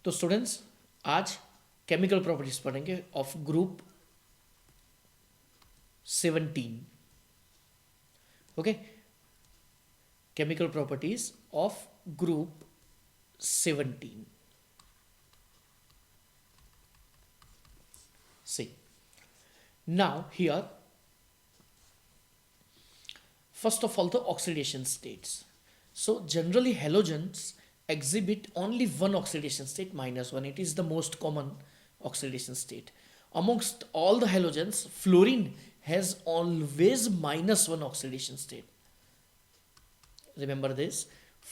तो स्टूडेंट्स आज chemical properties पढ़ेंगे of group 17. Okay, chemical properties of group 17. See, now here, first of all, the oxidation states. So generally halogens exhibit only one oxidation state, -1. It is the most common oxidation state. Amongst all the halogens, fluorine has always -1 oxidation state. Remember this,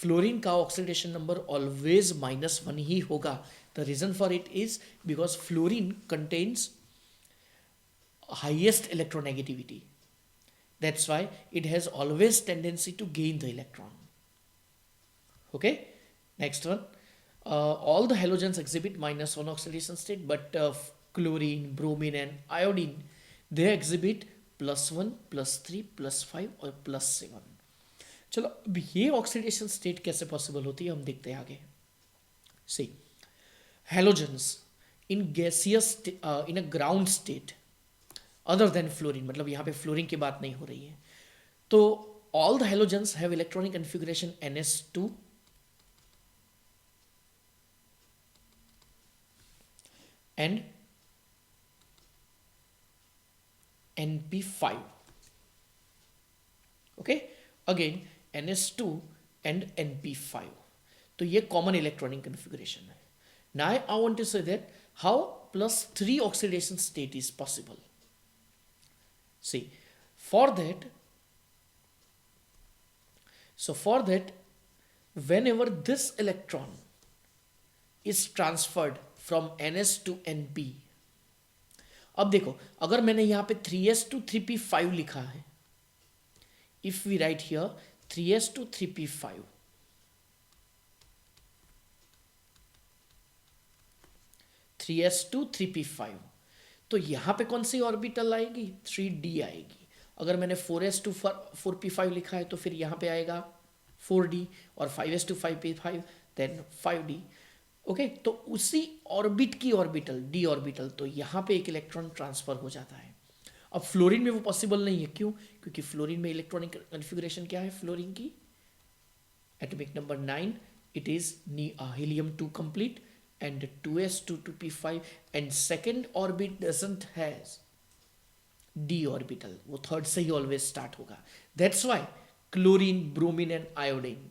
fluorine का oxidation number always -1 ही होगा. The reason for it is because fluorine contains highest electronegativity. That's why it has always tendency to gain the electron. Okay, next one. All the halogens exhibit -1 oxidation state, but chlorine, bromine and iodine, they exhibit +1, +3, +5 और +7. चलो अब ये oxidation state कैसे possible होती है हम देखते हैं आगे. सी, halogens in gaseous in a ground state other than fluorine, मतलब यहाँ पे फ्लोरीन की बात नहीं हो रही है, तो all the halogens have electronic configuration ns2 and np5. okay, again ns2 and np5. तो ये कॉमन इलेक्ट्रॉनिक कन्फिगरेशन है. Now I want to say that how +3 oxidation state is possible. See, for that, whenever this electron is transferred from ns to np, अब देखो अगर मैंने यहाँ पे 3s to 3p5 लिखा है, if we write here 3s to 3p5, to 3p5, तो यहाँ पे कौन सी ऑर्बिटल आएगी? 3d आएगी. अगर मैंने 4s to 4p5 लिखा है तो फिर यहाँ पे आएगा 4d, और 5s to 5p5 then 5d. Okay, तो उसी ऑर्बिट की ऑर्बिटल d ऑर्बिटल, तो यहाँ पे एक इलेक्ट्रॉन ट्रांसफर हो जाता है. अब फ्लोरीन में वो पॉसिबल नहीं है. क्यों? क्योंकि फ्लोरीन में इलेक्ट्रॉनिक कन्फिगरेशन क्या है? फ्लोरीन की atomic number 9, it is helium 2 complete and 2s to 2p5, and second orbit doesn't has d orbital, वो थर्ड से ही always start होगा. That's why chlorine, bromine and iodine,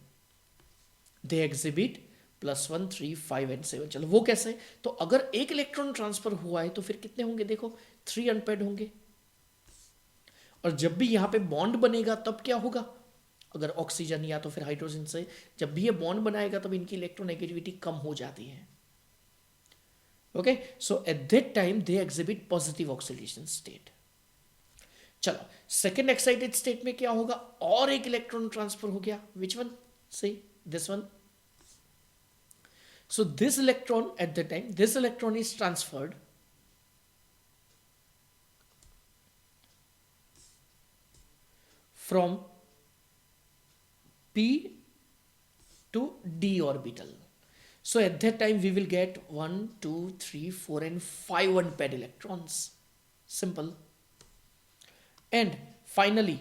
they exhibit +1, 3, 5 and 7. चलो वो कैसे? तो अगर एक इलेक्ट्रॉन ट्रांसफर हुआ है तो फिर कितने होंगे? देखो 3 अनपेड होंगे. और जब भी यहाँ पे बॉन्ड बनेगा तब क्या होगा? अगर ऑक्सीजन या तो फिर हाइड्रोजन से जब भी ये बॉन्ड बनाएगा तब इनकी इलेक्ट्रोनेगेटिविटी कम हो जाती है. Okay, so at that time they exhibit positive oxidation state. चलो सेकेंड एक्साइटेड स्टेट में क्या होगा? और एक इलेक्ट्रॉन ट्रांसफर हो गया. Which one? See this one. So this electron, at the time this electron is transferred from p to d orbital. So at that time we will get 1, 2, 3, 4 and 5 unpaired electrons. Simple. And finally,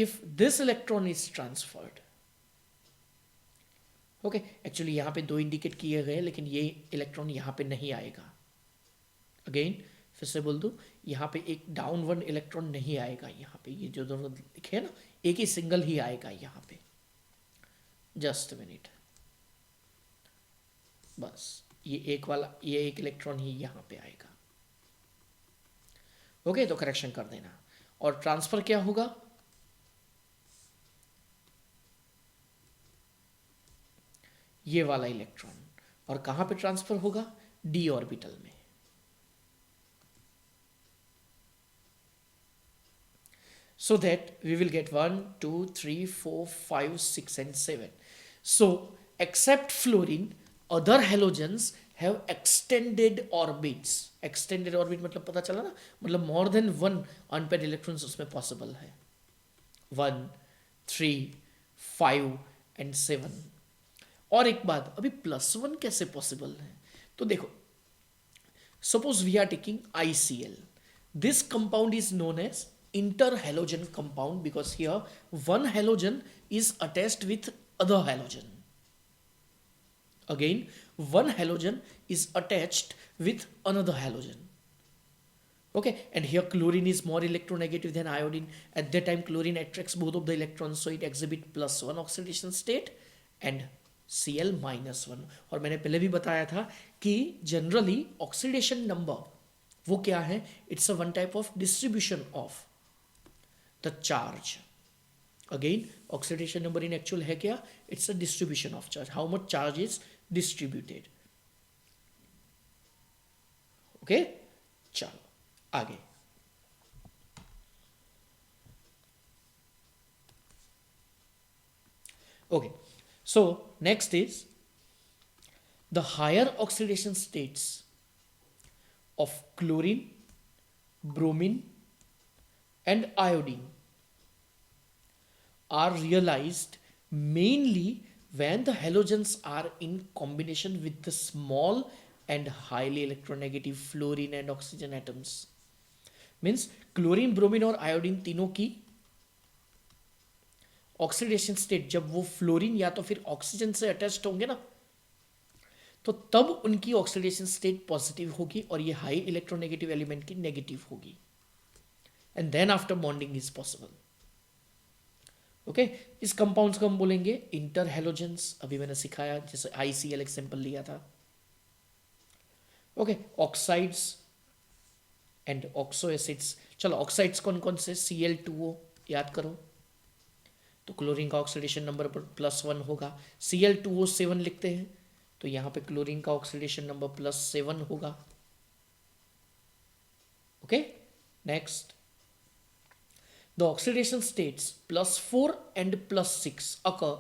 if this electron is transferred, okay, actually यहाँ पे 2 indicate किए गए लेकिन ये electron यहाँ पे नहीं आएगा. अगेन फिर से बोल दूँ, यहाँ पे एक डाउन 1 इलेक्ट्रॉन नहीं आएगा. यहाँ पे ये जो दोनों लिखे हैं ना, एक ही सिंगल ही आएगा यहाँ पे. जस्ट मिनट, बस ये एक इलेक्ट्रॉन ही यहाँ पे आएगा. ओके, तो करेक्शन कर देना. और ट्रांसफर क्या होगा? ये वाला इलेक्ट्रॉन. और कहाँ पे ट्रांसफर होगा? डी ऑर्बिटल में. So that we will get 1, 2, 3, 4, 5, 6 and 7. So except fluorine, other halogens have extended orbits. Extended orbit मतलब पता चला ना, मतलब more than 1 unpaired electrons उसमें possible है. 1, 3, 5 and 7. और एक बात, अभी +1 कैसे possible है? तो देखो, suppose we are taking ICl. This compound is known as interhalogen compound because here one halogen is attached with other halogen. Again, one halogen is attached with another halogen. Okay, and here chlorine is more electronegative than iodine. At that time, chlorine attracts both of the electrons, so it exhibit +1 oxidation state and Cl -1. और मैंने पहले भी बताया था कि generally oxidation number वो क्या है, it's a one type of distribution of the charge. Again oxidation number in actual है क्या, it's a distribution of charge, how much charge is distributed. Okay, चलो आगे. Okay, so next is the higher oxidation states of chlorine, bromine, and iodine are realized mainly when the halogens are in combination with the small and highly electronegative fluorine and oxygen atoms. Means chlorine, bromine और iodine तीनों की oxidation state जब वो fluorine या तो फिर oxygen से attached होंगे ना, तो तब उनकी ऑक्सीडेशन स्टेट पॉजिटिव होगी और ये हाई इलेक्ट्रोनेगेटिव एलिमेंट की नेगेटिव होगी. And then after bonding is possible. Okay, इस कंपाउंड्स को हम बोलेंगे इंटर हेलोजेंस. अभी मैंने सिखाया, जैसे ICl एग्जांपल लिया था. Okay, oxides and oxo acids. चलो ऑक्साइड्स कौन कौन से, Cl2O याद करो, तो क्लोरीन का ऑक्सीडेशन नंबर पर +1 होगा. Cl2O7 लिखते हैं, तो यहाँ पे क्लोरीन का ऑक्सीडेशन नंबर +7 होगा. Okay, next, the oxidation states +4 and +6 occur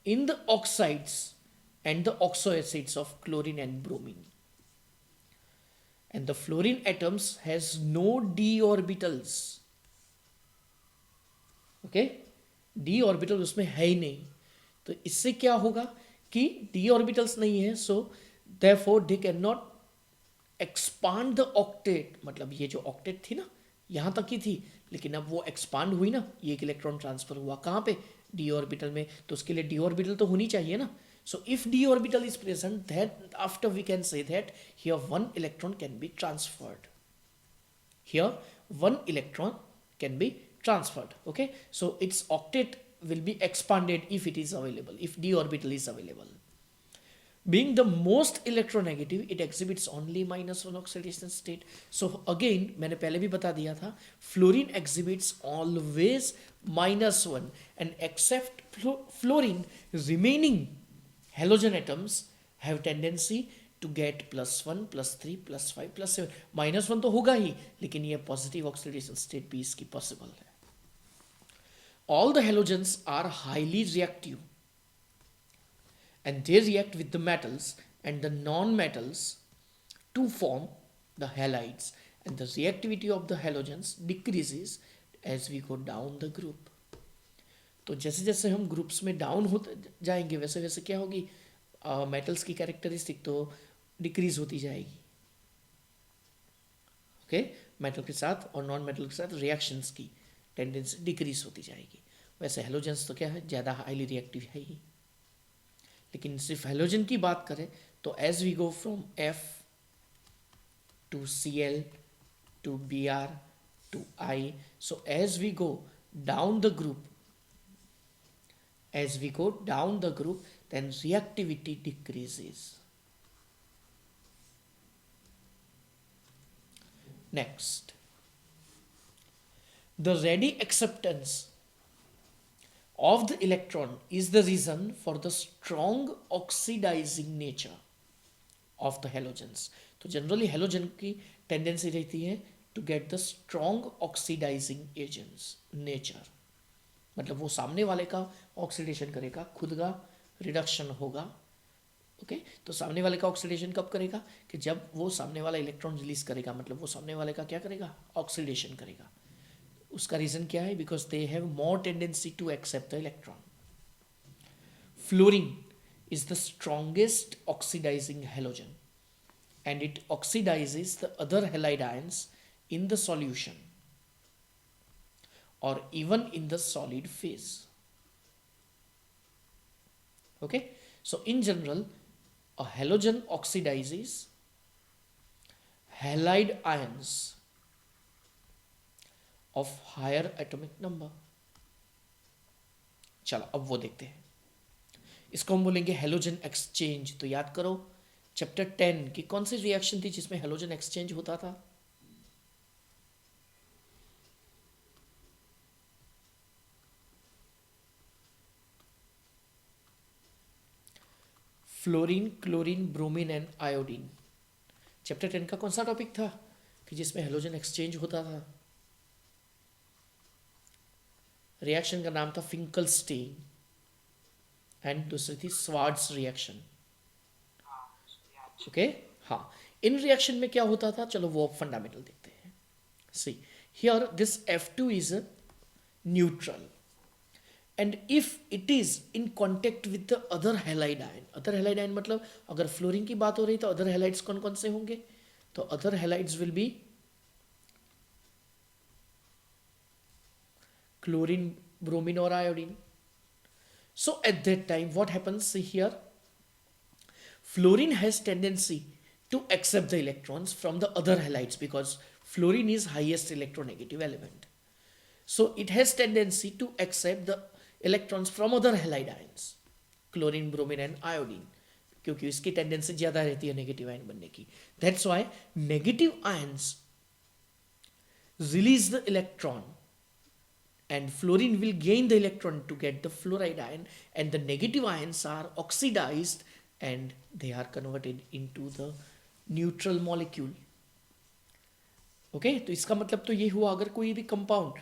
in the oxides and the oxo acids of chlorine and bromine. And the fluorine atoms has no d orbitals. Okay, D orbital उसमें है ही नहीं. तो इससे क्या होगा कि D orbitals नहीं है, so therefore they can not expand the octet. मतलब ये जो ऑक्टेट थी ना, यहाँ तक ही थी, लेकिन अब वो एक्सपांड हुई ना, ये एक इलेक्ट्रॉन ट्रांसफर हुआ कहाँ पे, डी ऑर्बिटल में. तो उसके लिए डी ऑर्बिटल तो होनी चाहिए ना. So if d orbital is present, that after we can say that here one electron can be transferred. Here one electron can be transferred. Okay, so its octet will be expanded if it is available, if d orbital is available. Being the most electronegative, it exhibits only -1 oxidation state. So again मैंने पहले भी बता दिया था, fluorine exhibits always -1, and except fluorine, remaining halogen atoms have tendency to get +1, +3, +5, +7. -1 तो होगा ही, लेकिन ये पॉजिटिव ऑक्सीडेशन स्टेट भी इसकी पॉसिबल है. All the halogens are highly reactive, and they react with the metals and the non-metals to form the halides, and the reactivity of the halogens decreases as we go down the group. तो जैसे जैसे हम groups में down होते जाएंगे, वैसे वैसे क्या होगी, मेटल्स की कैरेक्टरिस्टिक तो डिक्रीज होती जाएगी. ओके, मेटल के साथ और नॉन मेटल के साथ रिएक्शंस की टेंडेंसी डिक्रीज होती जाएगी. वैसे हेलोजेंस तो क्या है, ज़्यादा हाईली रिएक्टिव है ही. लेकिन सिर्फ हेलोजन की बात करें तो as we go from F to Cl to Br to I, so as we go down the group, then reactivity decreases. Next, the ready acceptance of the electron is the reason for the strong oxidizing nature of the halogens. तो generally halogen की tendency रहती है to get the strong oxidising agents nature. मतलब वो सामने वाले का oxidation करेगा, खुद का रिडक्शन होगा. ओके, तो सामने वाले का ऑक्सीडेशन कब करेगा, कि जब वो सामने वाला इलेक्ट्रॉन रिलीज करेगा, मतलब वो सामने वाले का क्या करेगा, ऑक्सीडेशन करेगा. उसका रीजन क्या है, because they have more tendency to accept the electron. Fluorine is the strongest oxidizing halogen. and it oxidizes the other halide ions in the solution or even in the solid phase. Okay, so in general, a halogen oxidizes halide ions of higher atomic number. चलो अब वो देखते हैं, इसको हम बोलेंगे halogen exchange. तो याद करो चैप्टर 10 की कौन सी रिएक्शन थी जिसमें हेलोजन एक्सचेंज होता था? Fluorine, chlorine, bromine and iodine. Chapter 10 का कौन सा टॉपिक था कि जिसमें हेलोजन एक्सचेंज होता था? रिएक्शन का नाम था फिंकलस्टीन एंड दूसरी थी स्वार्ट्ज रिएक्शन। ओके, हाँ, इन रिएक्शन में क्या होता था, चलो वो फंडामेंटल देखते हैं। See here this F2 is neutral and if it is in contact with the other halide ion, other halide ion मतलब अगर फ्लोरीन की बात हो रही तो other halides कौन कौन से होंगे? तो other halides will be chlorine, bromine और iodine. So at that time what happens? See here, fluorine has tendency to accept the electrons from the other halides because fluorine is highest electronegative element. So it has tendency to accept the electrons from other halide ions, chlorine, bromine and iodine, क्योंकि इसकी tendency ज़्यादा रहती है negative ion बनने की. That's why negative ions release the electron and fluorine will gain the electron to get the fluoride ion, and the negative ions are oxidized and they are converted into the neutral molecule. Okay, तो इसका मतलब तो ये हुआ अगर कोई भी compound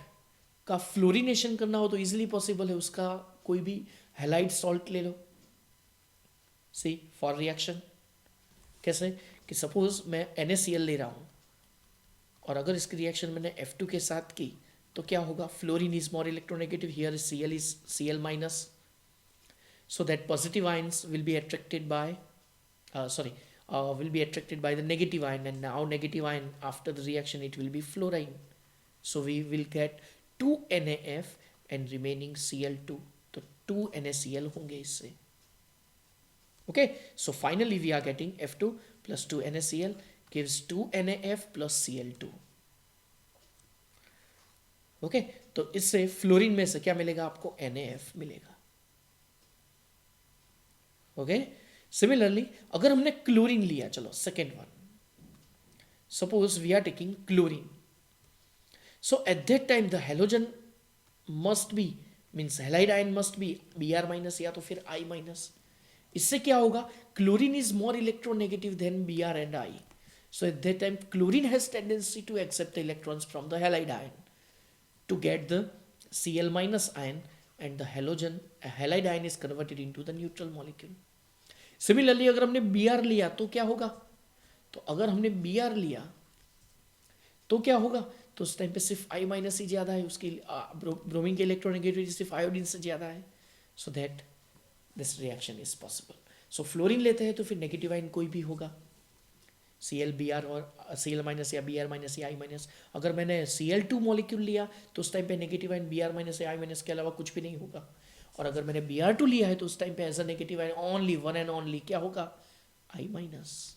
का फ्लोरिनेशन करना हो तो इजीली पॉसिबल है, उसका कोई भी हैलाइड सॉल्ट ले लो. सी फॉर रिएक्शन कैसे कि सपोज मैं NaCl ले रहा हूँ और अगर इसकी रिएक्शन मैंने F2 के साथ की तो क्या होगा? Fluorine is more electronegative, here Cl is Cl minus, so that positive ions will be attracted by will be attracted by the negative ion, and now negative ion after the reaction it will be fluorine, so we will get 2 NaF and remaining Cl2, तो 2 NaCl होंगे इससे. Okay, so finally we are getting F2 plus 2 NaCl gives 2 NaF plus Cl2. Okay, तो इससे fluorine में से क्या मिलेगा आपको? NaF मिलेगा. ओके, सिमिलरली अगर हमने क्लोरीन लिया, चलो second one, suppose we are taking chlorine, so at that time the halogen must be means halide ion must be Br minus या तो फिर I माइनस. इससे क्या होगा? Chlorine is more electronegative than Br and I, so at that time chlorine has tendency to accept the electrons from the halide ion to get the Cl minus ion, and the halide ion is converted into the neutral molecule. Similarly अगर हमने Br लिया तो क्या होगा? तो अगर हमने Br लिया तो क्या होगा? तो उस टाइम पे सिर्फ I माइनस ही ज़्यादा है, उसकी ब्रोमीन के इलेक्ट्रोनेगेटिविटी सिर्फ आयोडीन से ज़्यादा है, so that this reaction is possible. So fluorine लेते हैं तो फिर नेगेटिव आयन कोई भी होगा, Cl Br और Cl माइनस या Br माइनस या I माइनस. अगर मैंने Cl2 मॉलिक्यूल लिया तो उस टाइम पे नेगेटिव आयन Br माइनस या I माइनस के अलावा कुछ भी नहीं होगा, और अगर मैंने Br2 लिया है तो उस टाइम पे as a negative ion only one and only क्या होगा? I minus.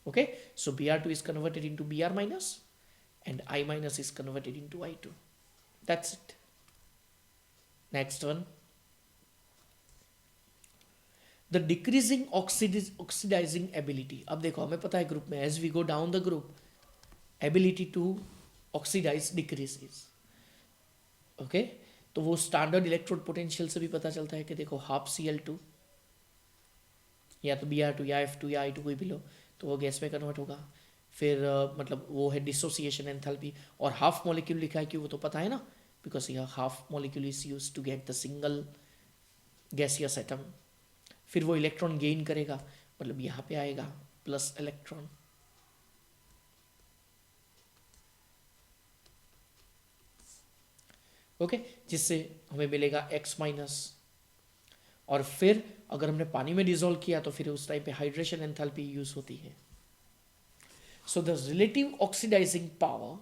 Okay, so Br2 is converted into Br minus and I minus is converted into I2. That's it. Next one, the decreasing oxidizing ability. अब देखो हमें पता है group में as we go down the group ability to oxidize decreases. Okay, तो वो standard electrode potential से भी पता चलता है कि देखो हाफ Cl2 या तो Br2 या F2 या I2 कोई भी लो तो वो गैस में कन्वर्ट होगा. फिर मतलब वो है डिसोसिएशन एंथैल्पी, और हाफ मॉलिक्यूल लिखा है कि वो तो पता है ना, बिकॉज यह half molecule is use to get the single gaseous atom. फिर वो इलेक्ट्रॉन गेन करेगा, मतलब यहाँ पे आएगा प्लस इलेक्ट्रॉन. ओके, जिससे हमें मिलेगा X माइनस, और फिर अगर हमने पानी में डिजोल्व किया तो फिर उस टाइम पे हाइड्रेशन एंथैल्पी यूज होती है. So the relative oxidizing power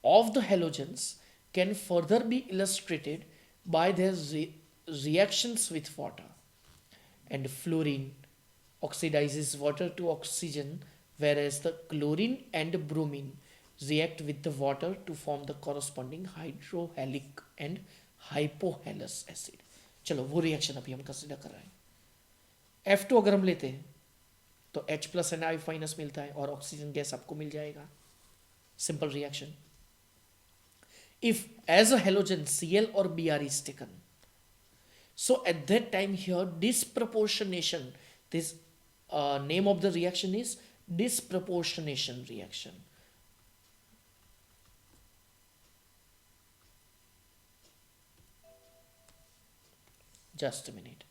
of the halogens can further be illustrated by their reactions with water. And fluorine oxidizes water to oxygen, whereas the chlorine and bromine react with the water to form the corresponding hydrohalic and hypohalous acid. चलो वो reaction अभी हम consider कर रहे हैं. F2 अगर हम लेते हैं तो H plus and I minus मिलता है और ऑक्सीजन गैस आपको मिल जाएगा. Simple reaction. If as a halogen Cl or Br is taken, so at that time here disproportionation, this name of the reaction is disproportionation reaction. Just a minute.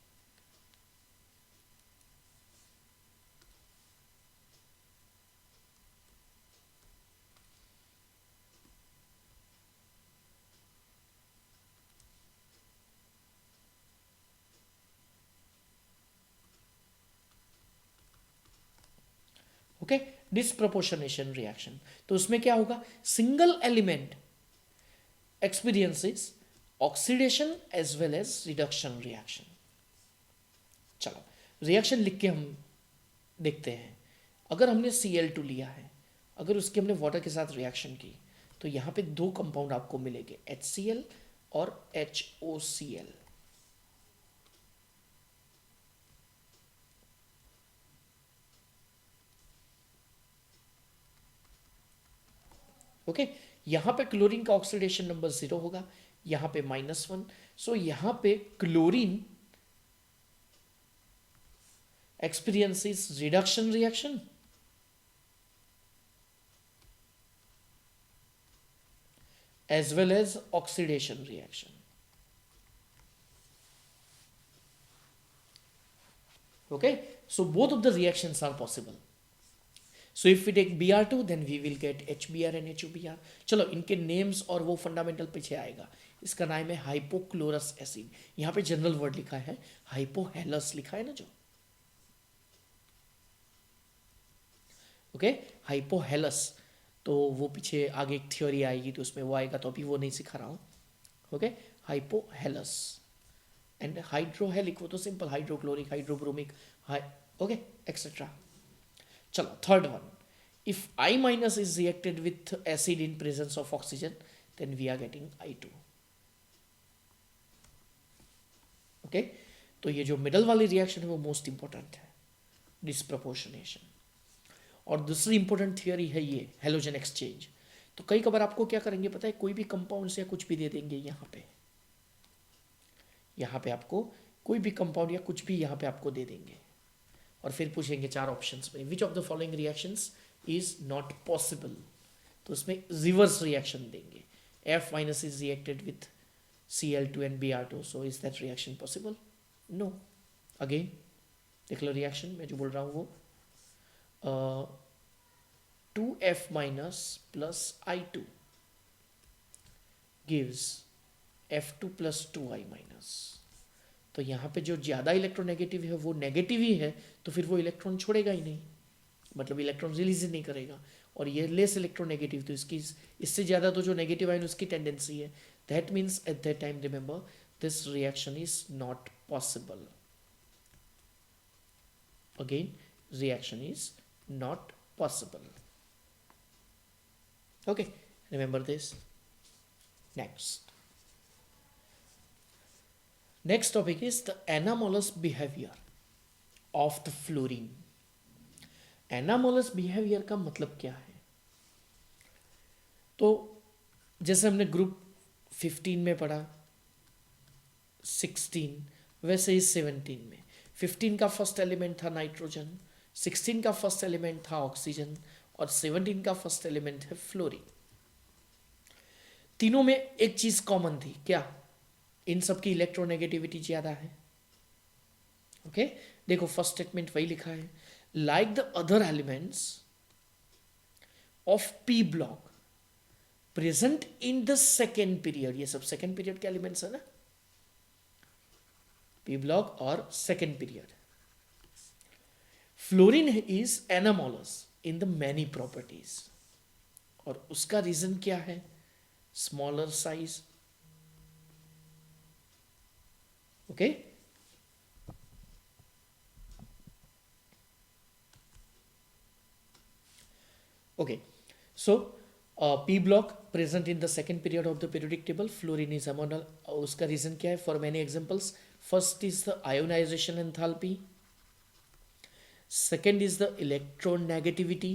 Okay, disproportionation reaction. तो उसमें क्या होगा, single element experiences oxidation as well as reduction reaction. चलो reaction लिख के हम देखते हैं. अगर हमने Cl2 लिया है, अगर उसके हमने वाटर के साथ रिएक्शन की तो यहाँ पे दो कंपाउंड आपको मिलेंगे, HCl और HOCl. ओके, यहां पे क्लोरीन का ऑक्सीडेशन नंबर 0 होगा, यहां पे -1. सो यहां पे chlorine experiences reduction reaction as well as oxidation reaction. Okay, so both of the reactions are possible. So if we take Br2 then we will get HBr and HOBr. चलो इनके names और वो fundamental पीछे आएगा. इसका नाम है hypochlorous acid. यहाँ पे जनरल वर्ड लिखा है, हाइपोहेलस लिखा है ना जो. Okay, hypohalous. तो वो पीछे आगे एक थ्योरी आएगी तो उसमें वो आएगा, तो अभी वो नहीं सिखा रहा हूँ. ओके, हाइपोहेलस एंड हाइड्रोहेलिक, वो तो simple hydrochloric, hydrobromic, okay etcetera. चलो third one. If I minus is reacted with acid in presence of oxygen then we are getting I2. Okay, तो ये जो मिडल वाली रिएक्शन है वो मोस्ट इंपॉर्टेंट है, डिस्प्रपोर्शनेशन. और दूसरी इंपॉर्टेंट थियोरी है ये हेलोजन एक्सचेंज. तो कई कबार आपको क्या करेंगे पता है, कोई भी कंपाउंड से कुछ भी दे देंगे यहाँ पे आपको कोई भी कंपाउंड या कुछ भी यहाँ पे आपको दे देंगे और फिर पूछेंगे चार ऑप्शंस में which of the following reactions is not possible. तो उसमें रिवर्स रिएक्शन देंगे. F minus is reacted with Cl2 and Br2, so is that reaction possible? No. Again देख लो रिएक्शन मैं जो बोल रहा हूँ वो 2F minus plus I2 gives F2 plus 2I minus. तो यहाँ पे जो ज़्यादा इलेक्ट्रोनेगेटिव है वो नेगेटिव ही है, तो फिर वो इलेक्ट्रॉन छोड़ेगा ही नहीं, मतलब इलेक्ट्रॉन रिलीज नहीं करेगा. और ये लेस इलेक्ट्रोनेगेटिव, तो इसकी इससे ज़्यादा तो जो नेगेटिव आयन उसकी टेंडेंसी है. That means eight that time remember this reaction is not possible. Again reaction is not possible. Okay, remember this. Next topic is the anomalous behavior of the fluorine. Anomalous behavior का मतलब क्या है? तो जैसे हमने group 15 में पढ़ा, 16 वैसे ही 17 में. 15 का फर्स्ट एलिमेंट था नाइट्रोजन, 16 का फर्स्ट एलिमेंट था ऑक्सीजन और 17 का फर्स्ट एलिमेंट है फ्लोरीन. तीनों में एक चीज कॉमन थी, क्या? इन सब की इलेक्ट्रोनेगेटिविटी ज्यादा है. ओके, देखो फर्स्ट स्टेटमेंट वही लिखा है, like the other elements of P block present in the second period. ये सब सेकेंड पीरियड के एलिमेंट्स है ना. पी ब्लॉक और second period. Fluorine is anomalous in the many properties, और उसका रीजन क्या है? Smaller size. Okay, okay, so p block present in the second period of the periodic table. Fluorine is amonal. उसका reason क्या है? For many examples, first is the ionisation enthalpy, second is the electron negativity,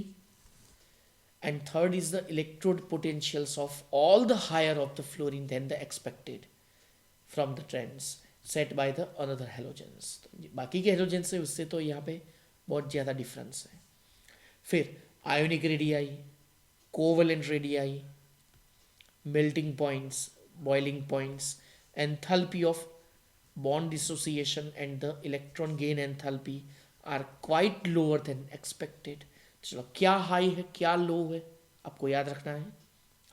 and third is the electrode potentials of all the higher of the fluorine than the expected from the trends set by the another halogens. तो बाकी के halogen से उससे तो यहाँ पे बहुत ज़्यादा डिफरेंस है. फिर ionic radii, covalent radii, melting points, boiling points, enthalpy of bond dissociation and the electron gain enthalpy are quite lower than expected. चलो, क्या हाई है क्या लो है आपको याद रखना है.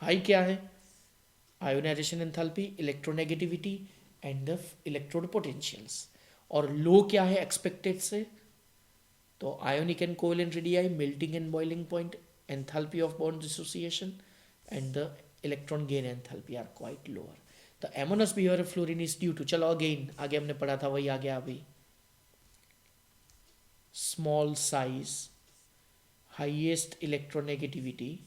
हाई क्या है? Ionization enthalpy, electronegativity and the electrode potentials. और लो क्या है एक्सपेक्टेड से? तो ionic and covalent radii, melting and boiling point, enthalpy of bond dissociation and the electron gain enthalpy are quite lower. The anomalous behaviour of fluorine is due to, चलो again आगे हमने पढ़ा था वही आ गया अभी. Small size, highest electronegativity,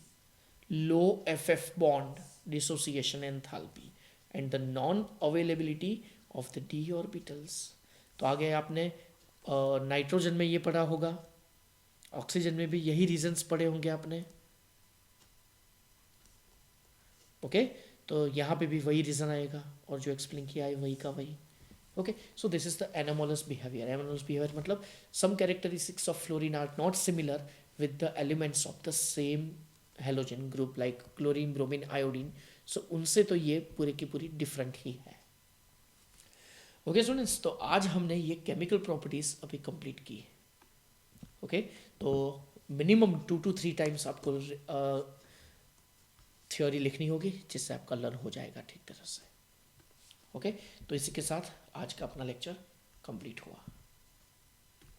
low FF bond dissociation enthalpy and the non availability of the D orbitals. तो आगे आपने नाइट्रोजन में ये पढ़ा होगा, ऑक्सीजन में भी यही रीजंस पढ़े होंगे आपने. ओके, तो यहाँ पे भी वही रीजन आएगा और जो एक्सप्लेन किया है वही का वही. Okay, so this is the anomalous behaviour. Anomalous behaviour मतलब some characteristics of fluorine are not similar with the elements of the same halogen group like chlorine, bromine, iodine. So उनसे तो ये पूरे की पूरी डिफरेंट ही है. ओके स्टूडेंट्स, तो आज हमने ये केमिकल प्रॉपर्टीज अभी कंप्लीट की. ओके, तो मिनिमम 2 to 3 टाइम्स आपको थ्योरी लिखनी होगी जिससे आपका लर्न हो जाएगा ठीक तरह से. ओके, तो इसी के साथ आज का अपना लेक्चर कंप्लीट हुआ.